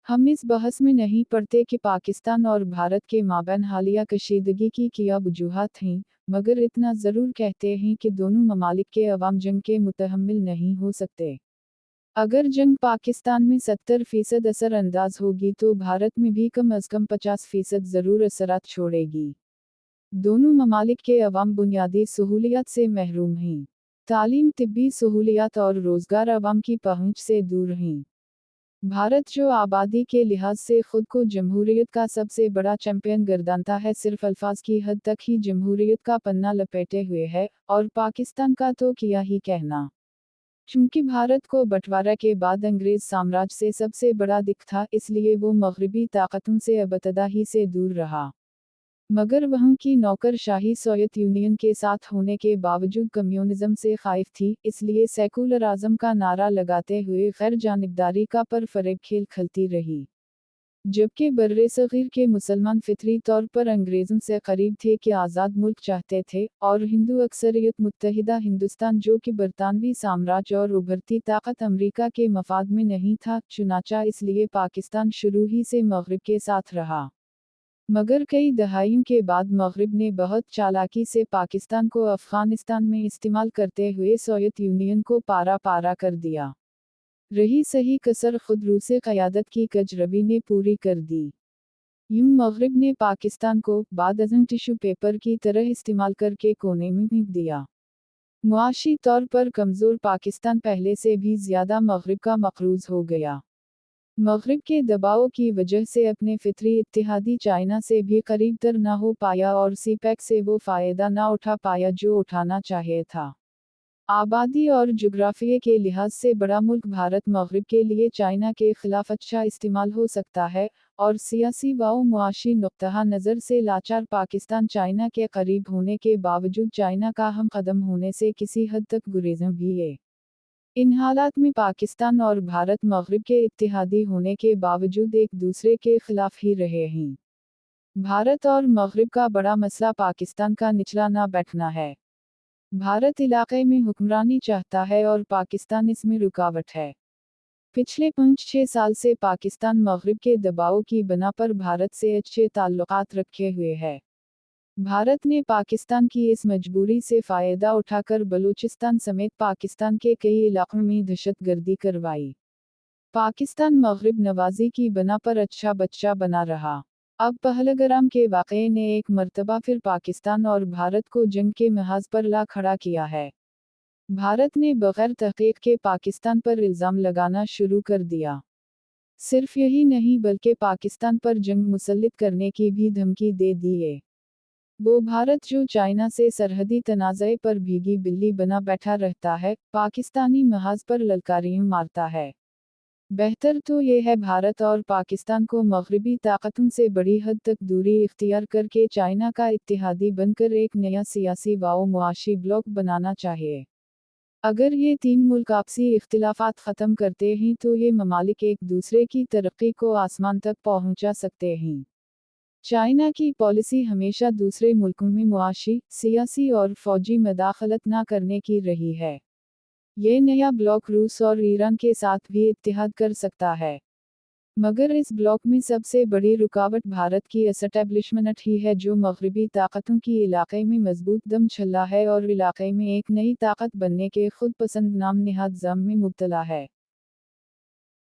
हम इस बहस में नहीं पड़ते कि पाकिस्तान और भारत के माबैन हालिया कशीदगी की क्या वजूहात थीं, मगर इतना ज़रूर कहते हैं कि दोनों ममालिक के अवाम जंग के मुतहम्मिल नहीं हो सकते। अगर जंग पाकिस्तान में 70% असर अंदाज होगी तो भारत में भी कम अज़ कम 50% ज़रूर असरात छोड़ेगी। दोनों ममालिक के अवाम बुनियादी सहूलियात से महरूम हैं। तालीम, तिब्बी सहूलियात और रोज़गार अवाम की पहुँच से दूर हैं। भारत जो आबादी के लिहाज से खुद को जमहूरियत का सबसे बड़ा चैंपियन गर्दानता है, सिर्फ अल्फाज की हद तक ही जमहूरियत का पन्ना लपेटे हुए है, और पाकिस्तान का तो क्या ही कहना। चूंकि भारत को बंटवारा के बाद अंग्रेज साम्राज्य से सबसे बड़ा दिख था, इसलिए वो मगरबी ताकतों से अबतदा ही से दूर रहा। मगर वहाँ की नौकरशाही सोवियत यूनियन के साथ होने के बावजूद कम्युनिज्म से खाइफ थी, इसलिए सेकुलरिज्म का नारा लगाते हुए गैर जानिबदारी का पर फरेब खेल खेलती रही। जबकि बर्रे सगीर के मुसलमान फितरी तौर पर अंग्रेज़ों से करीब थे कि आज़ाद मुल्क चाहते थे, और हिंदू अक्सरियत मुत्तहिदा हिंदुस्तान जो कि बरतानवी साम्राज्य और उभरती ताकत अमरीका के मफाद में नहीं था, चुनाचा इसलिए पाकिस्तान शुरू ही से मगरिब के साथ रहा। मगर कई दहाइयों के बाद मगरिब ने बहुत चालाकी से पाकिस्तान को अफ़गानिस्तान में इस्तेमाल करते हुए सोवियत यूनियन को पारा पारा कर दिया। रही सही कसर खुद रूसी क़यादत की कजरवी ने पूरी कर दी। यूं मगरिब ने पाकिस्तान को बाद अज़ं टिश्यू पेपर की तरह इस्तेमाल करके कोने में फेंक दिया। मुआशी तौर पर कमज़ोर पाकिस्तान पहले से भी ज़्यादा मगरिब का मक़रूज़ हो गया। मगरिब के दबाव की वजह से अपने फितरी इत्तेहादी चाइना से भी करीब तर न हो पाया और सीपैक से वो फ़ायदा न उठा पाया जो उठाना चाहिए था। आबादी और जुग्राफिये के लिहाज से बड़ा मुल्क भारत मगरिब के लिए चाइना के खिलाफ अच्छा इस्तेमाल हो सकता है, और सियासी व मुआशी नुक्ता नज़र से लाचार पाकिस्तान चाइना के करीब होने के बावजूद चाइना का हम कदम होने से किसी हद तक गुरेज़ भी है। इन हालात में पाकिस्तान और भारत मगरिब के इत्तेहादी होने के बावजूद एक दूसरे के खिलाफ ही रहे हैं। भारत और मगरिब का बड़ा मसला पाकिस्तान का निचला ना बैठना है। भारत इलाके में हुक्मरानी चाहता है और पाकिस्तान इसमें रुकावट है। पिछले 5-6 साल से पाकिस्तान मगरिब के दबाव की बना पर भारत से अच्छे ताल्लुकात रखे हुए है। भारत ने पाकिस्तान की इस मजबूरी से फ़ायदा उठाकर बलूचिस्तान समेत पाकिस्तान के कई इलाकों में दहशतगर्दी करवाई। पाकिस्तान मगरिब नवाजी की बना पर अच्छा बच्चा बना रहा। अब पहलगाम के वाक़ये ने एक मर्तबा फिर पाकिस्तान और भारत को जंग के महाज पर ला खड़ा किया है। भारत ने बग़ैर तहक़ीक़ के पाकिस्तान पर इल्ज़ाम लगाना शुरू कर दिया। सिर्फ यही नहीं बल्कि पाकिस्तान पर जंग मुसल्लित करने की भी धमकी दे दी है। वो भारत जो चाइना से सरहदी तनाज़े पर भीगी बिल्ली बना बैठा रहता है, पाकिस्तानी महाज पर ललकारियां मारता है। बेहतर तो ये है भारत और पाकिस्तान को मगरिबी ताकतों से बड़ी हद तक दूरी इख्तियार करके चाइना का इत्तेहादी बनकर एक नया सियासी व मुआशी ब्लॉक बनाना चाहिए। अगर ये तीन मुल्क आपसी इख्तिलाफात ख़त्म करते हैं तो ये ममालिक एक दूसरे की तरक्की को आसमान तक पहुंचा सकते हैं। चाइना की पॉलिसी हमेशा दूसरे मुल्कों में मुआशी, सियासी और फौजी मदाखलत न करने की रही है। ये नया ब्लॉक रूस और ईरान के साथ भी इत्तेहाद कर सकता है। मगर इस ब्लॉक में सबसे बड़ी रुकावट भारत की एस्टैब्लिशमेंट ही है जो मगरिबी ताकतों की इलाके में मजबूत दम छल्ला है और इलाके में एक नई ताकत बनने के खुद पसंद नाम नेहाद ज़म में मुब्तला है।